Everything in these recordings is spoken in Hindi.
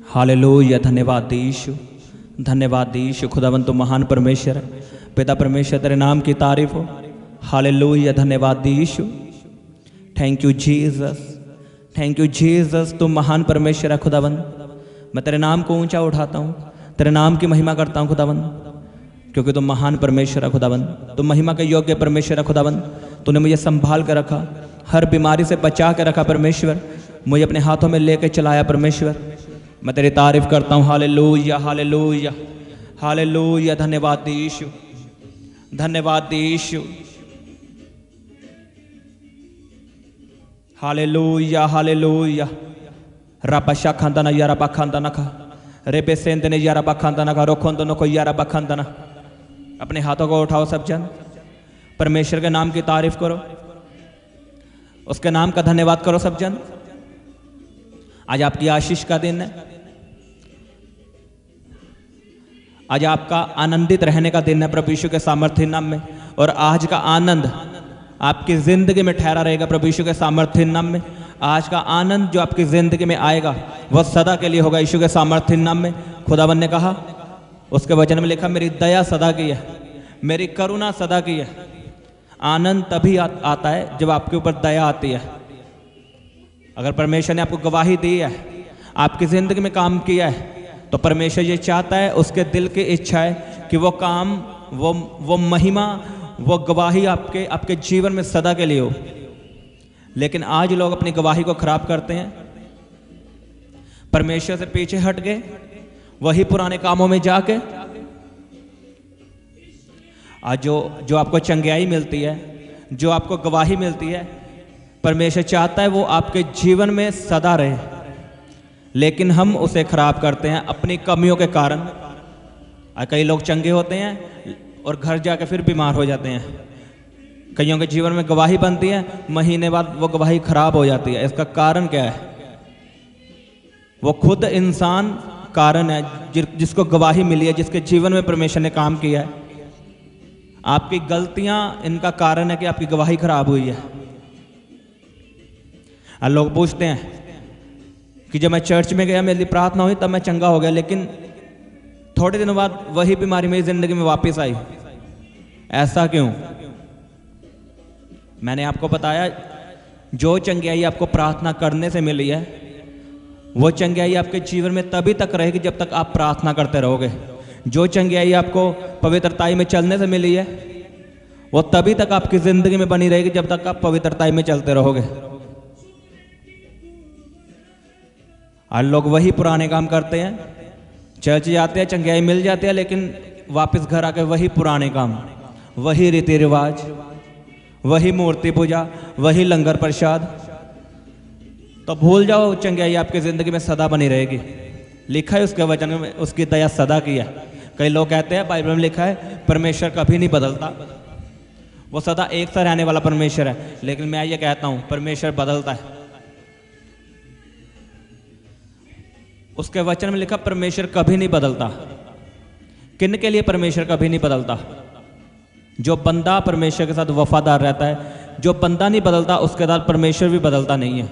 हालेलुया। धन्यवाद यीशु, धन्यवाद यीशु। खुदावंत तो महान परमेश्वर है। पिता परमेश्वर तेरे नाम की तारीफ हो। हालेलुया। धन्यवाद यीशु। Thank you Jesus, thank you Jesus. तुम महान परमेश्वर है खुदावंत। मैं तेरे नाम को ऊंचा उठाता हूँ, तेरे नाम की महिमा करता हूँ खुदावंत, क्योंकि तुम महान परमेश्वर है खुदावंत। तुम महिमा के योग्य परमेश्वर है खुदावंत। तूने मुझे संभाल कर रखा, हर बीमारी से बचा के रखा परमेश्वर। मुझे अपने हाथों में लेके चलाया परमेश्वर। मैं तेरी तारीफ करता हूँ। Hallelujah, hallelujah, hallelujah. धन्यवाद यीशु, धन्यवाद यीशु। Hallelujah, hallelujah. रापा खांदा ना यारा बाखांदा ना खा रे बेसेंद ने यारा बाखांदा ना खा रोखोंद नो को यारा बाखांदा ना। अपने हाथों को उठाओ सब जन, परमेश्वर के नाम की तारीफ करो, उसके नाम का धन्यवाद करो सब जन। आज आपकी आशीष का दिन है, आज आपका आनंदित रहने का दिन है प्रभु यीशु के सामर्थ्य नाम में। और आज का आनंद आपकी जिंदगी में ठहरा रहेगा प्रभु यीशु के सामर्थ्य नाम में। आज का आनंद जो आपकी जिंदगी में आएगा वह सदा के लिए होगा यीशु के सामर्थ्य नाम में। खुदावन ने कहा, उसके वचन में लिखा, मेरी दया सदा की है, मेरी करुणा सदा की है। आनंद तभी आता है जब आपके ऊपर दया आती है। अगर परमेश्वर ने आपको गवाही दी है, आपकी जिंदगी में काम किया है, तो परमेश्वर ये चाहता है, उसके दिल की इच्छा है कि वो काम, वो महिमा, वो गवाही आपके जीवन में सदा के लिए हो। लेकिन आज लोग अपनी गवाही को खराब करते हैं, परमेश्वर से पीछे हट गए, वही पुराने कामों में जाके। आज जो आपको चंगियाई मिलती है, जो आपको गवाही मिलती है, परमेश्वर चाहता है वो आपके जीवन में सदा रहे, लेकिन हम उसे खराब करते हैं अपनी कमियों के कारण। कई लोग चंगे होते हैं और घर जाके फिर बीमार हो जाते हैं। कईयों के जीवन में गवाही बनती है, महीने बाद वो गवाही खराब हो जाती है। इसका कारण क्या है? वो खुद इंसान कारण है, जिसको गवाही मिली है, जिसके जीवन में परमेश्वर ने काम किया है। आपकी गलतियां इनका कारण है कि आपकी गवाही खराब हुई है। लोग पूछते हैं कि जब मैं चर्च में गया, मेरी प्रार्थना हुई, तब मैं चंगा हो गया, लेकिन थोड़े दिनों बाद वही बीमारी मेरी जिंदगी में वापस आई। ऐसा क्यों? मैंने आपको बताया, जो चंगियाई आपको प्रार्थना करने से मिली है, वो चंगियाई आपके जीवन में तभी तक रहेगी जब तक आप प्रार्थना करते रहोगे। जो चंगियाई आपको पवित्रताई में चलने से मिली है, वो तभी तक आपकी जिंदगी में बनी रहेगी जब तक आप पवित्रताई में चलते रहोगे। आज लोग वही पुराने काम करते हैं, चर्च जाते हैं, चंगियाई मिल जाती है, लेकिन वापस घर आके वही पुराने काम, वही रीति रिवाज, वही मूर्ति पूजा, वही लंगर प्रसाद। तो भूल जाओ, चंगियाई आपकी जिंदगी में सदा बनी रहेगी। लिखा है उसके वचन में, उसकी दया सदा की है। कई लोग कहते हैं, बाइबल में लिखा है परमेश्वर कभी नहीं बदलता, वो सदा एक सा रहने वाला परमेश्वर है। लेकिन मैं ये कहता हूं, परमेश्वर बदलता है। उसके वचन में लिखा परमेश्वर कभी नहीं बदलता। किन के लिए परमेश्वर कभी नहीं बदलता? जो बंदा परमेश्वर के साथ वफादार रहता है। जो बंदा नहीं बदलता, उसके साथ परमेश्वर भी बदलता नहीं है।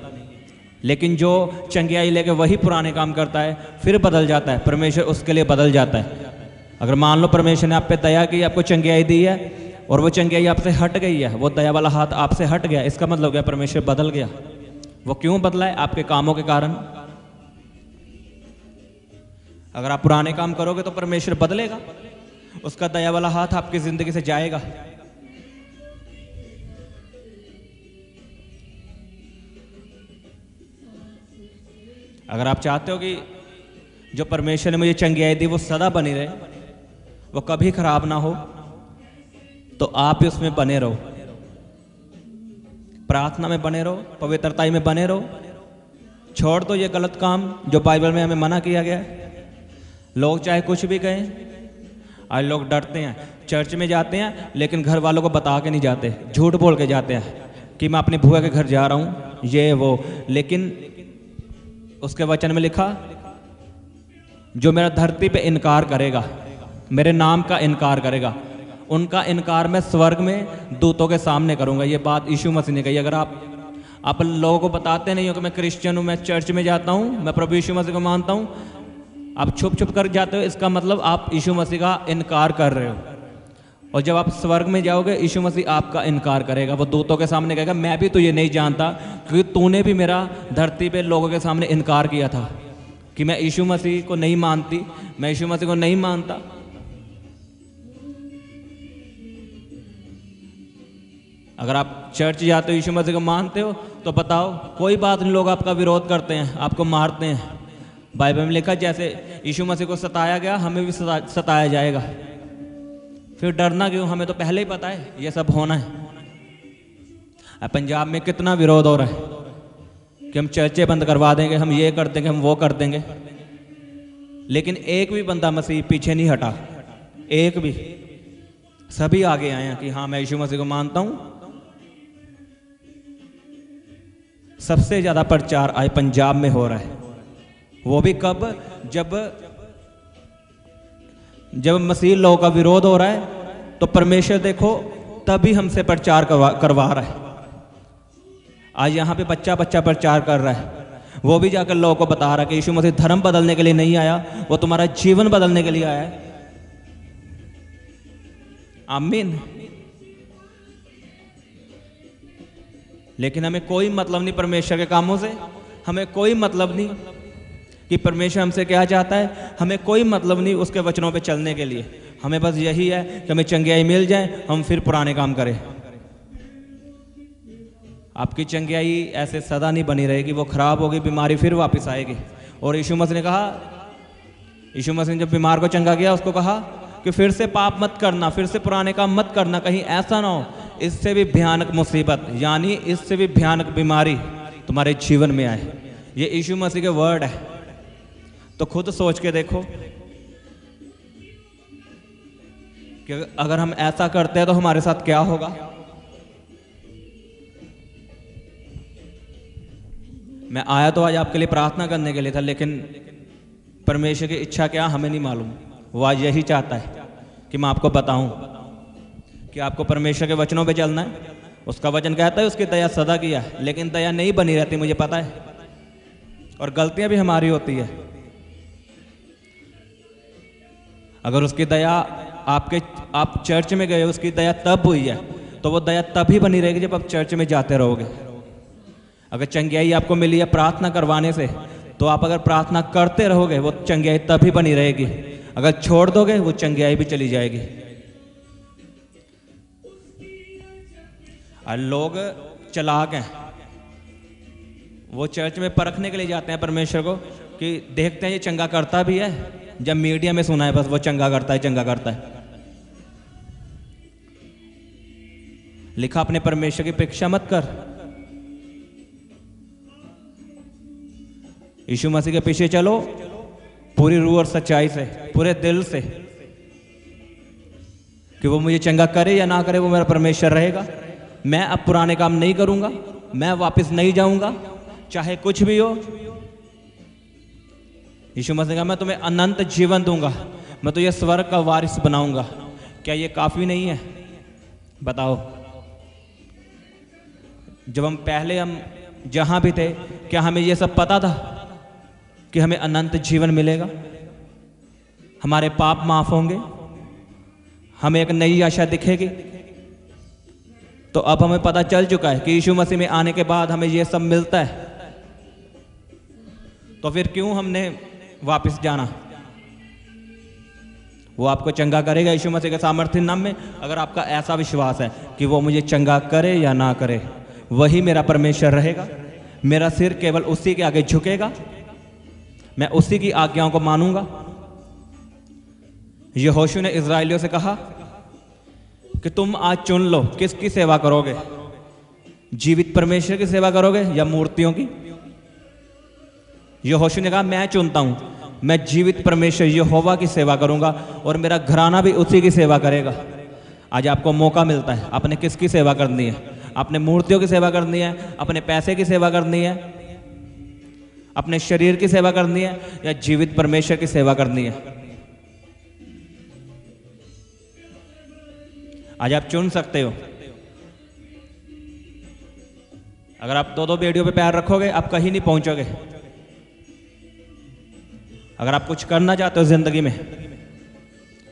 लेकिन जो चंगियाई लेके वही पुराने काम करता है, फिर बदल जाता है, परमेश्वर उसके लिए बदल जाता है। अगर मान लो परमेश्वर ने आप पे दया की, आपको चंगियाई दी है, और वो चंगियाई आपसे हट गई है, वो दया वाला हाथ आपसे हट गया, इसका मतलब क्या? परमेश्वर बदल गया। वो क्यों बदला है? आपके कामों के कारण। अगर आप पुराने काम करोगे तो परमेश्वर बदलेगा, उसका दया वाला हाथ आपकी जिंदगी से जाएगा। अगर आप चाहते हो कि जो परमेश्वर ने मुझे चंगियाई दी वो सदा बनी रहे, वो कभी खराब ना हो, तो आप ही उसमें बने रहो, प्रार्थना में बने रहो, पवित्रताई में बने रहो। छोड़ दो ये गलत काम जो बाइबल में हमें मना किया गया है। लोग चाहे कुछ भी कहें, आज लोग डरते हैं, चर्च में जाते हैं लेकिन घर वालों को बता के नहीं जाते, झूठ बोल के जाते हैं कि मैं अपनी बुआ के घर जा रहा हूँ, ये वो। लेकिन उसके वचन में लिखा, जो मेरा धरती पे इनकार करेगा, मेरे नाम का इनकार करेगा, उनका इनकार मैं स्वर्ग में दूतों के सामने करूंगा। ये बात यीशु मसीह ने कही। अगर आप लोगों को बताते नहीं हो कि मैं क्रिश्चियन हूँ, मैं चर्च में जाता हूँ, मैं प्रभु यीशु मसीह को मानता हूँ, आप छुप छुप कर जाते हो, इसका मतलब आप यीशु मसीह का इनकार कर रहे हो। और जब आप स्वर्ग में जाओगे, यीशु मसीह आपका इनकार करेगा। वो दूतों के सामने कहेगा, मैं भी तुझे नहीं जानता, क्योंकि तूने भी मेरा धरती पे लोगों के सामने इनकार किया था कि मैं यीशु मसीह को नहीं मानती, मैं यीशु मसीह को नहीं मानता। अगर आप चर्च जाते हो, यीशु मसीह को मानते हो, तो बताओ, कोई बात नहीं, लोग आपका विरोध करते हैं, आपको मारते हैं। बाइबल में लिखा, जैसे यीशु मसीह को सताया गया, हमें भी सताया जाएगा। फिर डरना क्यों? हमें तो पहले ही पता है ये सब होना है। पंजाब में कितना विरोध हो रहा है कि हम चर्चे बंद करवा देंगे, हम ये कर देंगे, हम वो कर देंगे, लेकिन एक भी बंदा मसीह पीछे नहीं हटा, एक भी। सभी आगे आए हैं कि हाँ, मैं यीशु मसीह को मानता हूं। सबसे ज्यादा प्रचार आज पंजाब में हो रहा है। वो भी कब? जब मसीह लोगों का विरोध हो रहा है, तो परमेश्वर देखो तभी हमसे प्रचार करवा रहा है। आज यहाँ पे बच्चा प्रचार कर रहा है, वो भी जाकर लोगों को बता रहा है कि यीशु मसीह धर्म बदलने के लिए नहीं आया, वो तुम्हारा जीवन बदलने के लिए आया है। आमीन। लेकिन हमें कोई मतलब नहीं परमेश्वर के कामों से, हमें कोई मतलब नहीं कि परमेश्वर हमसे क्या चाहता है, हमें कोई मतलब नहीं उसके वचनों पे चलने के लिए। हमें बस यही है कि हमें चंगियाई मिल जाए, हम फिर पुराने काम करें। आपकी चंगियाई ऐसे सदा नहीं बनी रहेगी, वो खराब होगी, बीमारी फिर वापस आएगी। और यीशु मसीह ने कहा, यीशु मसीह ने जब बीमार को चंगा किया, उसको कहा कि फिर से पाप मत करना, फिर से पुराने काम मत करना, कहीं ऐसा ना हो इससे भी भयानक मुसीबत, यानी इससे भी भयानक बीमारी तुम्हारे जीवन में आए। ये यीशु मसीह के वर्ड है। तो खुद सोच के देखो कि अगर हम ऐसा करते हैं तो हमारे साथ क्या होगा। मैं आया तो आज आपके लिए प्रार्थना करने के लिए था, लेकिन परमेश्वर की इच्छा क्या हमें नहीं मालूम। वो आज यही चाहता है कि मैं आपको बताऊं कि आपको परमेश्वर के वचनों पे चलना है। उसका वचन कहता है उसकी दया सदा की है, लेकिन दया नहीं बनी रहती, मुझे पता है, और गलतियां भी हमारी होती है। अगर उसकी दया आप चर्च में गए, उसकी दया तब हुई है, तो वो दया तभी बनी रहेगी जब आप चर्च में जाते रहोगे। अगर चंगियाई आपको मिली है प्रार्थना करवाने से, तो आप अगर प्रार्थना करते रहोगे, वो चंगियाई तभी बनी रहेगी। अगर छोड़ दोगे, वो चंगियाई भी चली जाएगी। और लोग चालाक हैं, वो चर्च में परखने के लिए जाते हैं परमेश्वर को कि देखते हैं ये चंगा करता भी है। जब मीडिया में सुना है बस वो चंगा करता है, चंगा करता है। लिखा, अपने परमेश्वर की परीक्षा मत कर। यीशु मसीह के पीछे चलो पूरी रूह और सच्चाई से, पूरे दिल से, कि वो मुझे चंगा करे या ना करे, वो मेरा परमेश्वर रहेगा। मैं अब पुराने काम नहीं करूंगा, मैं वापस नहीं जाऊंगा, चाहे कुछ भी हो। यीशु मसीह ने कहा, मैं तुम्हें अनंत जीवन दूंगा, मैं तुझे स्वर्ग का वारिस बनाऊंगा। क्या ये काफी नहीं है? बताओ। जब हम जहां भी थे, क्या हमें ये सब पता था कि हमें अनंत जीवन मिलेगा, हमारे पाप माफ होंगे, हमें एक नई आशा दिखेगी? तो अब हमें पता चल चुका है कि यीशु मसीह में आने के बाद हमें ये सब मिलता है। तो फिर क्यों हमने वापस जाना? वो आपको चंगा करेगा यीशु मसीह के सामर्थ्य नाम में, अगर आपका ऐसा विश्वास है कि वो मुझे चंगा करे या ना करे, वही मेरा परमेश्वर रहेगा। मेरा सिर केवल उसी के आगे झुकेगा, मैं उसी की आज्ञाओं को मानूंगा। यहोशू ने इजराइलियों से कहा कि तुम आज चुन लो किसकी सेवा करोगे, जीवित परमेश्वर की सेवा करोगे या मूर्तियों की। यहोशू ने कहा, मैं चुनता हूं, मैं जीवित परमेश्वर यहोवा की सेवा करूंगा और मेरा घराना भी उसी की सेवा करेगा। आज आपको मौका मिलता है, आपने किसकी सेवा करनी है? आपने मूर्तियों की सेवा करनी है, अपने पैसे की सेवा करनी है, अपने शरीर की सेवा करनी है, या जीवित परमेश्वर की सेवा करनी है? आज आप चुन सकते हो। अगर आप दो बेड़ियों पे पैर रखोगे, आप कहीं नहीं पहुंचोगे। अगर आप कुछ करना चाहते हो ज़िंदगी में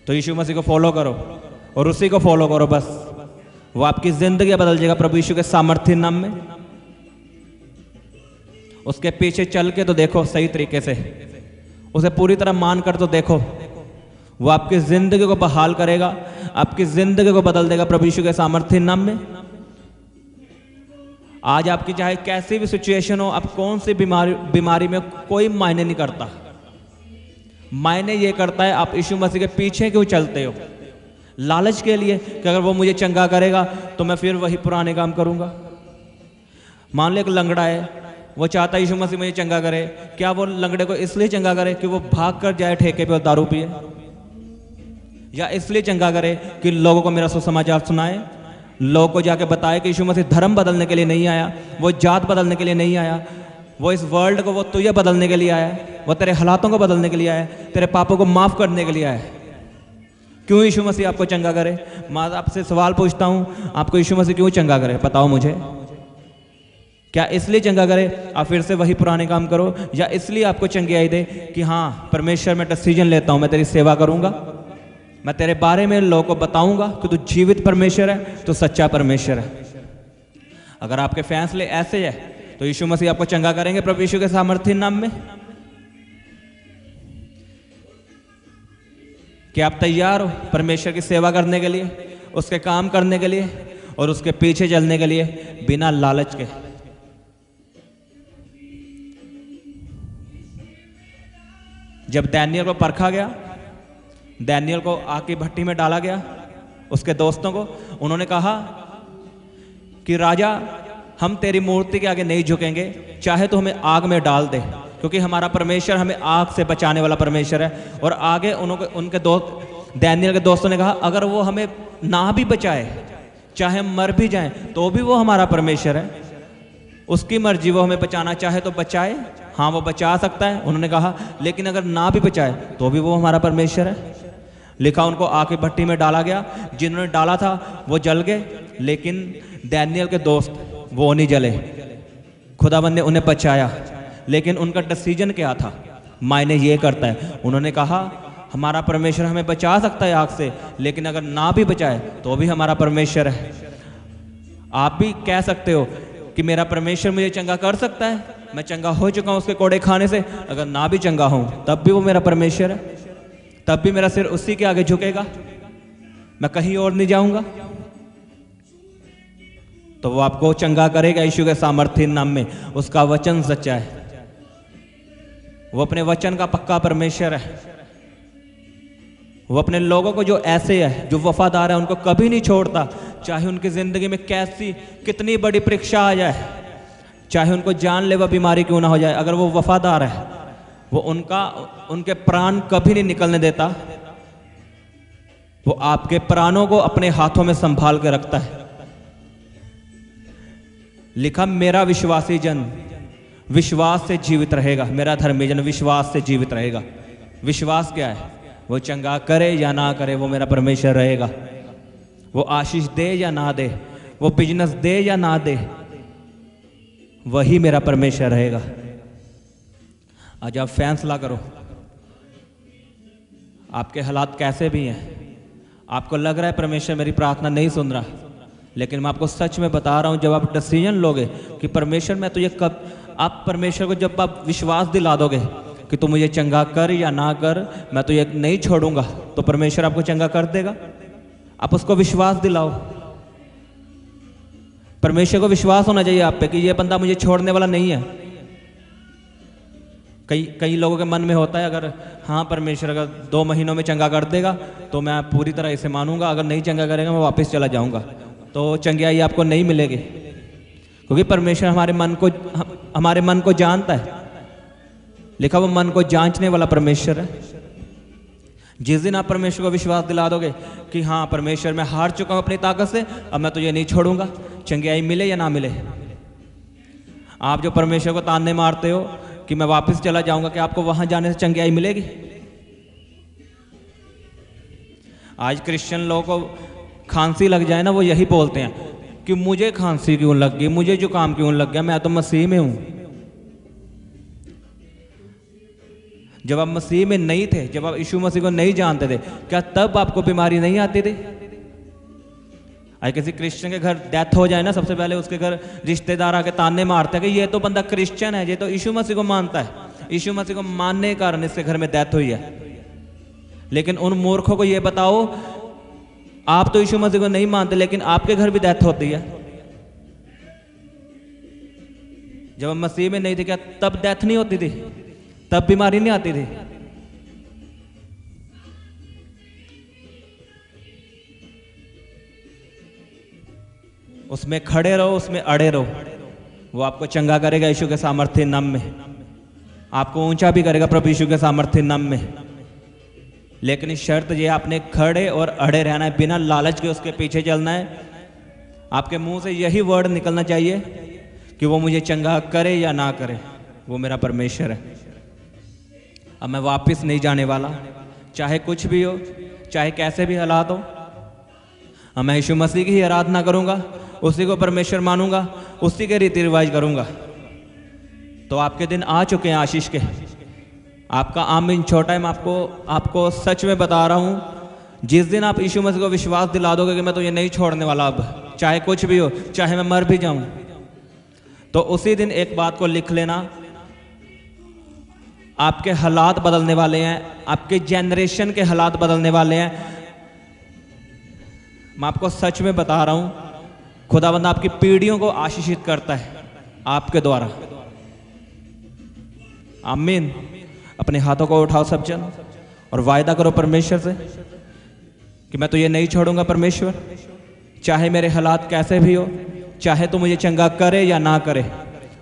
तो यीशु मसीह को फॉलो करो और उसी को फॉलो करो बस। वो आपकी ज़िंदगी बदल जाएगा प्रभु यीशु के सामर्थ्य नाम में। उसके पीछे चल के तो देखो सही तरीके से, उसे पूरी तरह मान कर तो देखो। वो आपकी ज़िंदगी को बहाल करेगा, आपकी ज़िंदगी को बदल देगा प्रभु यीशु के सामर्थ्य नाम में। आज आपकी चाहे कैसी भी सिचुएशन हो, आप कौन सी बीमारी में, कोई मायने नहीं करता। मायने ये करता है आप यीशु मसीह के पीछे क्यों चलते हो। लालच के लिए कि अगर वो मुझे चंगा करेगा तो मैं फिर वही पुराने काम करूंगा। मान लो एक लंगड़ा है, वो चाहता है यीशु मसीह मुझे चंगा करे। क्या वो लंगड़े को इसलिए चंगा करे कि वो भाग कर जाए ठेके पे और दारू पिए, या इसलिए चंगा करे कि लोगों को मेरा सुसमाचार सुनाए, लोगों को जाके बताए कि यीशु मसीह धर्म बदलने के लिए नहीं आया, वो जात बदलने के लिए नहीं आया, वो इस वर्ल्ड को, वो तुझे बदलने के लिए आया, वो तेरे हालातों को बदलने के लिए आया, तेरे पापों को माफ करने के लिए आया। क्यों यीशु मसीह आपको चंगा करे? मैं आपसे सवाल पूछता हूँ, आपको यीशु मसीह क्यों चंगा करे? बताओ मुझे। क्या इसलिए चंगा करे आप फिर से वही पुराने काम करो, या इसलिए आपको चंगाई दे कि हाँ परमेश्वर मैं डिसीजन लेता हूँ, मैं तेरी सेवा करूँगा, मैं तेरे बारे में लोगों को बताऊंगा कि तू जीवित परमेश्वर है, तो सच्चा परमेश्वर है। अगर आपके फैसले ऐसे है तो यीशु मसीह आपको चंगा करेंगे प्रभु यीशु के सामर्थ्य नाम में। क्या आप तैयार हो परमेश्वर की सेवा करने के लिए, उसके काम करने के लिए और उसके पीछे चलने के लिए बिना लालच के? जब दानियल को परखा गया, दानियल को आग की भट्टी में डाला गया, उसके दोस्तों को, उन्होंने कहा कि राजा हम तेरी मूर्ति के आगे नहीं झुकेंगे, चाहे तो हमें आग में डाल दे, क्योंकि हमारा परमेश्वर हमें आग से बचाने वाला परमेश्वर है। और आगे उनके दोस्त, दानियल के दोस्तों ने कहा अगर वो हमें ना भी बचाए, चाहे हम मर भी जाएं, तो भी वो हमारा परमेश्वर है, उसकी मर्जी, वो हमें बचाना चाहे तो बचाए। हाँ वो बचा सकता है, उन्होंने कहा, लेकिन अगर ना भी बचाए तो भी वो हमारा परमेश्वर है। लिखा उनको आग की भट्टी में डाला गया, जिन्होंने डाला था वो जल गए, लेकिन दानियल के दोस्त वो नहीं जले, खुदावंद ने उन्हें बचाया। लेकिन उनका डिसीजन क्या था? मायने ये करता है, उन्होंने कहा हमारा परमेश्वर हमें बचा सकता है आग से, लेकिन अगर ना भी बचाए तो भी हमारा परमेश्वर है। आप भी कह सकते हो कि मेरा परमेश्वर मुझे चंगा कर सकता है, मैं चंगा हो चुका हूँ उसके कोड़े खाने से, अगर ना भी चंगा हूँ तब भी वो मेरा परमेश्वर है, तब भी मेरा सिर उसी के आगे झुकेगा, मैं कहीं और नहीं जाऊंगा। तो वो आपको चंगा करेगा यीशु के सामर्थ्य नाम में। उसका वचन सच्चा है, वो अपने वचन का पक्का परमेश्वर है। वो अपने लोगों को जो ऐसे है, जो वफादार है, उनको कभी नहीं छोड़ता, चाहे उनकी जिंदगी में कैसी कितनी बड़ी परीक्षा आ जाए, चाहे उनको जानलेवा बीमारी क्यों ना हो जाए, अगर वो वफादार है वो उनके प्राण कभी नहीं निकलने देता। वो आपके प्राणों को अपने हाथों में संभाल के रखता है। लिखा मेरा विश्वासी जन विश्वास से जीवित रहेगा, मेरा धर्मी जन विश्वास से जीवित रहेगा। विश्वास क्या है? वो चंगा करे या ना करे वो मेरा परमेश्वर रहेगा। वो आशीष दे या ना दे, वो बिजनेस दे या ना दे, वही मेरा परमेश्वर रहेगा। आज आप फैसला करो, आपके हालात कैसे भी हैं, आपको लग रहा है परमेश्वर मेरी प्रार्थना नहीं सुन रहा, लेकिन मैं आपको सच में बता रहा हूं, जब आप डिसीजन लोगे कि परमेश्वर मैं तुझे कब, आप परमेश्वर को जब आप विश्वास दिला दोगे कि तू मुझे चंगा कर या ना कर, मैं तुझे नहीं छोड़ूंगा, तो परमेश्वर आपको चंगा कर देगा। आप उसको विश्वास दिलाओ। परमेश्वर को विश्वास होना चाहिए आप पे कि ये बंदा मुझे छोड़ने वाला नहीं है। कई लोगों के मन में होता है, अगर हाँ परमेश्वर अगर 2 महीनों में चंगा कर देगा तो मैं पूरी तरह इसे मानूंगा, अगर नहीं चंगा करेगा मैं वापस चला जाऊंगा। तो चंगाई आपको नहीं मिलेगी, क्योंकि परमेश्वर हमारे मन को जानता है। लिखा वो मन को जांचने वाला परमेश्वर है। जिस दिन आप परमेश्वर को विश्वास दिला दोगे कि हाँ परमेश्वर मैं हार चुका हूं अपनी ताकत से, अब मैं तुझे नहीं छोड़ूंगा, चंगाई मिले या ना मिले। आप जो परमेश्वर को ताने मारते हो कि मैं वापस चला जाऊंगा, कि आपको वहां जाने से चंगाई मिलेगी? आज क्रिश्चियन लोगों को खांसी लग जाए ना, वो यही बोलते हैं कि मुझे खांसी क्यों लग गई, मुझे जुकाम क्यों लग गया, मैं तो मसीह में हूं। जब आप मसीह में नहीं थे, जब आप यीशु मसीह को नहीं जानते थे, क्या तब आपको बीमारी नहीं आती थी? आज किसी क्रिश्चियन के घर डेथ हो जाए ना, सबसे पहले उसके घर रिश्तेदार आके ताने मारते हैं कि ये तो बंदा क्रिश्चियन है, ये तो यीशु मसीह को मानता है, यीशु मसीह को मानने के कारण इसके घर में डेथ हुई है। लेकिन उन मूर्खों को ये बताओ, आप तो यीशु मसीह को नहीं मानते, लेकिन आपके घर भी डेथ होती है। जब हम मसीह में नहीं थे, क्या तब डेथ नहीं होती थी? तब बीमारी नहीं आती थी? उसमें खड़े रहो, उसमें अड़े रहो, वो आपको चंगा करेगा यीशु के सामर्थ्य नाम में, आपको ऊंचा भी करेगा प्रभु यीशु के सामर्थ्य नाम में। लेकिन इस शर्त ये, आपने खड़े और अड़े रहना है, बिना लालच के उसके पीछे चलना है। आपके मुंह से यही वर्ड निकलना चाहिए कि वो मुझे चंगा करे या ना करे, वो मेरा परमेश्वर है। अब मैं वापस नहीं जाने वाला, चाहे कुछ भी हो, चाहे कैसे भी हालात हो। अब मैं यीशु मसीह की ही आराधना करूंगा, उसी को परमेश्वर मानूंगा, उसी के रीति रिवाज करूंगा। तो आपके दिन आ चुके हैं आशीष के। आपका आमीन छोटा है। मैं आपको सच में बता रहा हूं, जिस दिन आप यीशु मसीह को विश्वास दिला दोगे कि मैं तो ये नहीं छोड़ने वाला, अब चाहे कुछ भी हो, चाहे मैं मर भी जाऊं, तो उसी दिन एक बात को लिख लेना, आपके हालात बदलने वाले हैं, आपके जनरेशन के हालात बदलने वाले हैं। मैं आपको सच में बता रहा हूं, खुदावंद आपकी पीढ़ियों को आशीषित करता है आपके द्वारा। आमीन। अपने हाथों को उठाओ सब जन और वायदा करो परमेश्वर से कि मैं तो ये नहीं छोड़ूंगा परमेश्वर, चाहे मेरे हालात कैसे भी हो, चाहे तो मुझे चंगा करे या ना करे,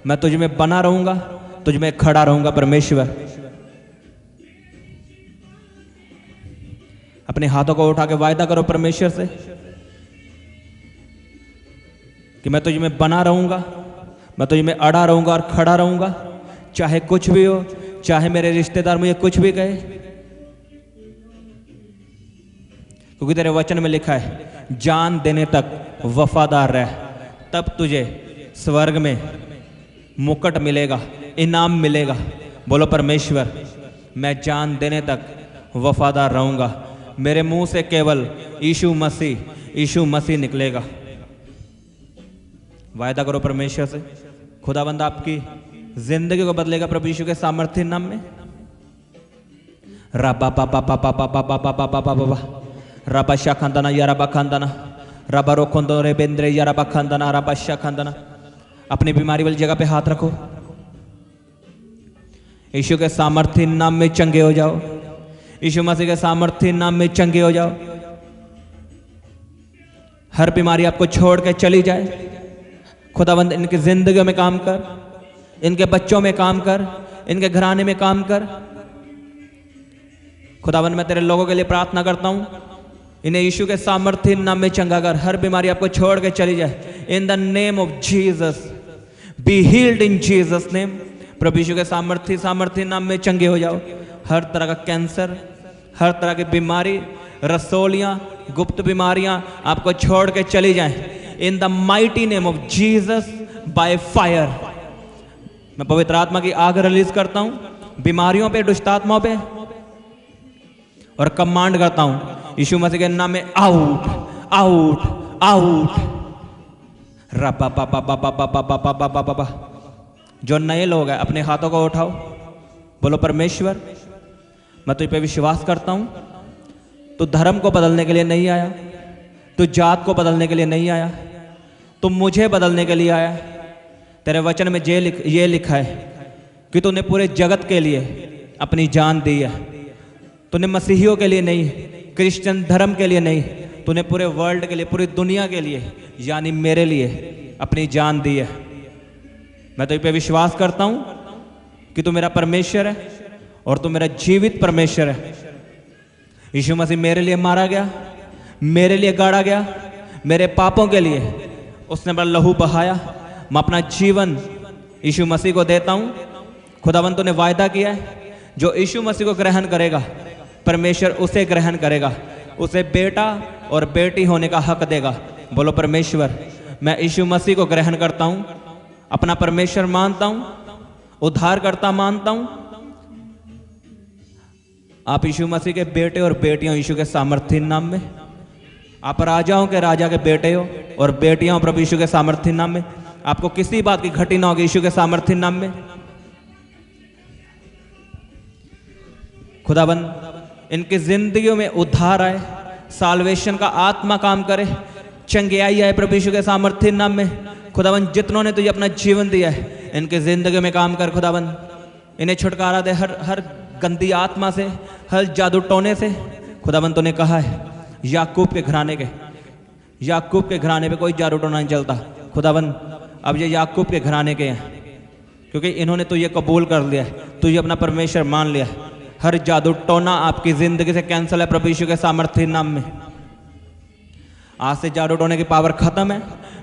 मैं तुझ में बना रहूंगा, तुझ में खड़ा रहूंगा परमेश्वर। अपने हाथों को उठा के वायदा करो परमेश्वर से कि मैं तुझ में बना रहूंगा, मैं तुझ में अड़ा रहूंगा और खड़ा रहूंगा, चाहे कुछ भी हो, चाहे मेरे रिश्तेदार मुझे कुछ भी कहे, क्योंकि तेरे वचन में लिखा है जान देने तक वफादार रह, तब तुझे स्वर्ग में मुकुट मिलेगा, इनाम मिलेगा। बोलो परमेश्वर, मैं जान देने तक वफादार रहूंगा, मेरे मुंह से केवल यीशु मसीह निकलेगा। वायदा करो परमेश्वर से, खुदाबंद आपकी जिंदगी को बदलेगा प्रभु यीशु के सामर्थ्य नाम में। रबा बाबा बाबा बाबा बाबा बाबा बाबा रबा शाखंदना या रबा खंदना रबा रोखंदो रे बेंद्रे या रबा खंदना रबा शाखंदना। अपनी बीमारी वाली जगह पे हाथ रखो, यीशु के सामर्थ्य नाम में चंगे हो जाओ, यीशु मसीह के सामर्थ्य नाम में चंगे हो जाओ। हर बीमारी आपको छोड़ के चली जाए। खुदावंद इनकी जिंदगी में काम कर, इनके बच्चों में काम कर, इनके घराने में काम कर। खुदावंद मैं तेरे लोगों के लिए प्रार्थना करता हूं, इन्हें यीशु के सामर्थ्य नाम में चंगा कर, हर बीमारी आपको छोड़ के चली जाए। In the name of Jesus be healed in Jesus name. प्रभु यीशु के सामर्थ्य नाम में चंगे हो जाओ। हर तरह का कैंसर, हर तरह की बीमारी, रसोलियां, गुप्त बीमारियां आपको छोड़ के चली जाएं। In the mighty name of Jesus by fire. मैं पवित्र आत्मा की आग रिलीज करता हूं बीमारियों पे, दुष्ट आत्माओं पे, और कमांड करता हूं यीशु मसीह के नाम में आउट आउट आउट। रबा बाबा बाबा बाबा बाबा बाबा बाबा। जो नए लोग हैं अपने हाथों को उठाओ, बोलो परमेश्वर मैं तुझ पे विश्वास करता हूं, तू धर्म को बदलने के लिए नहीं आया, तू जात को बदलने के लिए नहीं आया, तू मुझे बदलने के लिए आया। तेरे वचन में ये लिखा है कि तूने पूरे जगत के लिए अपनी जान दी है। तूने मसीहियों के लिए नहीं, क्रिश्चियन धर्म के लिए नहीं, तूने पूरे वर्ल्ड के लिए, पूरी दुनिया के लिए, यानी मेरे लिए अपनी जान दी है। मैं तुझ पे विश्वास करता हूं कि तू मेरा परमेश्वर है और तू मेरा जीवित परमेश्वर है। यीशु मसीह मेरे लिए मारा गया, मेरे लिए गाड़ा गया, मेरे पापों के लिए उसने अपना लहू बहाया। मैं अपना जीवन यीशु मसीह को देता हूं। खुदावंत ने वायदा किया है जो यीशु मसीह को ग्रहण करेगा परमेश्वर उसे ग्रहण करेगा, उसे बेटा और बेटी होने का हक देगा। बोलो परमेश्वर मैं यीशु मसीह को ग्रहण करता हूं, अपना परमेश्वर मानता हूं, उद्धारकर्ता मानता हूं। आप यीशु मसीह के बेटे और बेटियां यीशु के सामर्थ्य नाम में। आप राजाओं के राजा के बेटे हो और बेटियां हो प्रभु यीशु के सामर्थ्य नाम में। आपको किसी बात की घटी ना होगी यीशु के सामर्थ्य नाम में। खुदाबंद इनकी जिंदगियों में उद्धार आए, साल्वेशन का आत्मा काम करे, चंगियाई आए प्रभु यीशु के सामर्थ्य नाम में। खुदाबंद जितनों ने तुझे अपना जीवन दिया है इनकी जिंदगी में काम कर खुदाबंद। इन्हें छुटकारा दे हर गंदी आत्मा से, हर जादू टोने से। खुदाबंद तूने कहा है याकूब के घराने पे कोई जादू टोना नहीं चलता। खुदाबंद अब ये याकूब के घराने के हैं क्योंकि इन्होंने तुझे कबूल कर लिया है, तुझे अपना परमेश्वर मान लिया है। हर जादू टोना आपकी जिंदगी से कैंसिल है प्रभु यीशु के सामर्थ्य नाम में। आज से जादू टोने की पावर खत्म है,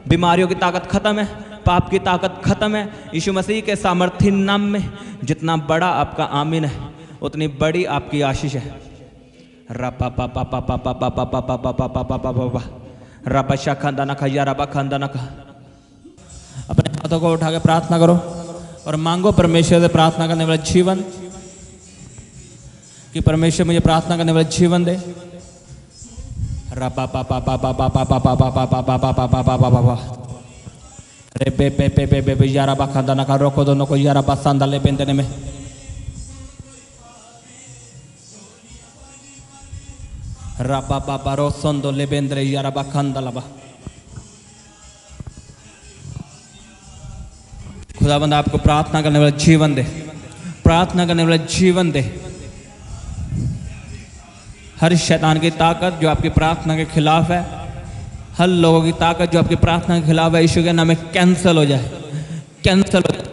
बीमारियों की ताकत खत्म है, पाप की ताकत खत्म है यीशु मसीह के सामर्थ्य नाम में। जितना बड़ा आपका आमीन है उतनी बड़ी आपकी आशीष है। रपा पा पा पा पा पा पा पा पा पा पा पा पा पा पा रपा शाखंदा नखा या रपा खंदा नखा। अपने हाथों को उठा के प्रार्थना करो और मांगो परमेश्वर से प्रार्थना करने वाला जीवन, कि परमेश्वर मुझे प्रार्थना करने वाला जीवन दे। रपा पा पा पा पा पा पा पा पा पा पा पा पा पा पा पा पा पा रे पे पे पे पे पे यारा बा खंदा नखा रोको दोनों को यारा बा सांदा ले बेंदने में। रपा पापा रो संदो ले बेंद्रे यारा बा खंदा लबा। खुदाबंद आपको प्रार्थना करने वाला जीवन दे, प्रार्थना करने वाला जीवन दे। हर शैतान की ताकत जो आपकी प्रार्थना के खिलाफ है, हर लोगों की ताकत जो आपकी प्रार्थना के खिलाफ है, यीशु के नाम में कैंसिल हो जाए, कैंसिल हो जाए।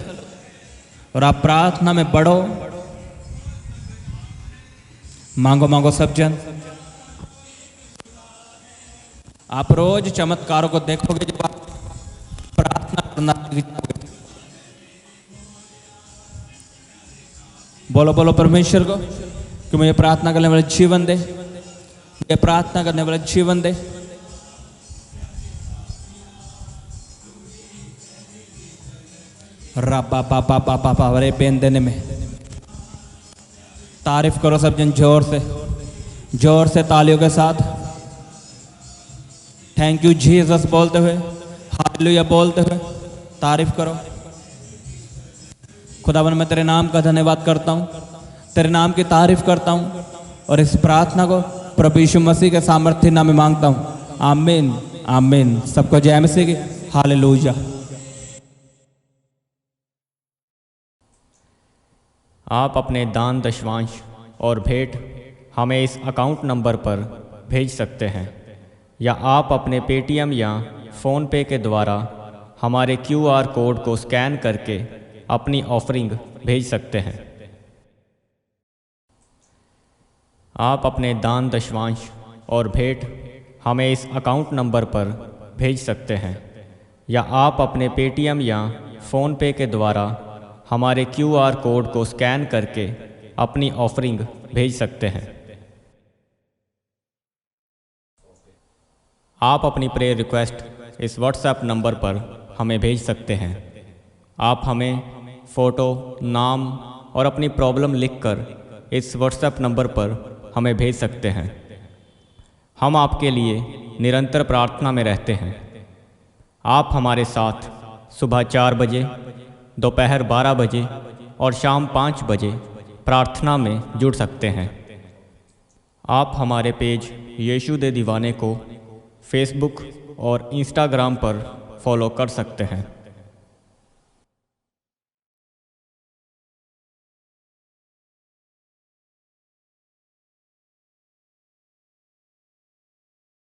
और आप प्रार्थना में बढ़ो, मांगो मांगो सब जन। आप रोज चमत्कारों को देखोगे जब आप प्रार्थना करना सीखोगे। बोलो बोलो परमेश्वर को कि मुझे प्रार्थना करने वाला जीवन दे, मुझे प्रार्थना करने वाला जीवन दे। रब्बा पापा पापा पावरे पेन देने में तारीफ करो सब जन, जोर से तालियों के साथ थैंक यू जीसस बोलते हुए, हालेलुया बोलते हुए तारीफ करो। खुदावन मैं तेरे नाम का धन्यवाद करता हूँ, तेरे नाम की तारीफ करता हूँ और इस प्रार्थना को प्रभु यीशु मसीह के सामर्थ्य नाम में मांगता हूँ। आमीन आमीन। सबको जय मसीह की। हालेलुया। आप अपने दान दशवांश और भेंट हमें इस अकाउंट नंबर पर भेज सकते हैं या आप अपने पेटीएम या फ़ोनपे के द्वारा हमारे QR कोड को स्कैन करके अपनी ऑफरिंग भेज सकते हैं। आप अपने दान दशवांश और भेंट हमें इस अकाउंट नंबर पर भेज सकते हैं या आप अपने पेटीएम या फ़ोनपे के द्वारा हमारे QR कोड को स्कैन करके अपनी ऑफरिंग भेज सकते हैं। आप अपनी प्रेयर रिक्वेस्ट इस व्हाट्सएप नंबर पर हमें भेज सकते हैं। आप हमें फ़ोटो, नाम और अपनी प्रॉब्लम लिखकर इस व्हाट्सएप नंबर पर हमें भेज सकते हैं। हम आपके लिए निरंतर प्रार्थना में रहते हैं। आप हमारे साथ सुबह 4 बजे, दोपहर 12 बजे और शाम 5 बजे प्रार्थना में जुड़ सकते हैं। आप हमारे पेज यीशु दे दीवाने को फेसबुक और इंस्टाग्राम पर फॉलो कर सकते हैं।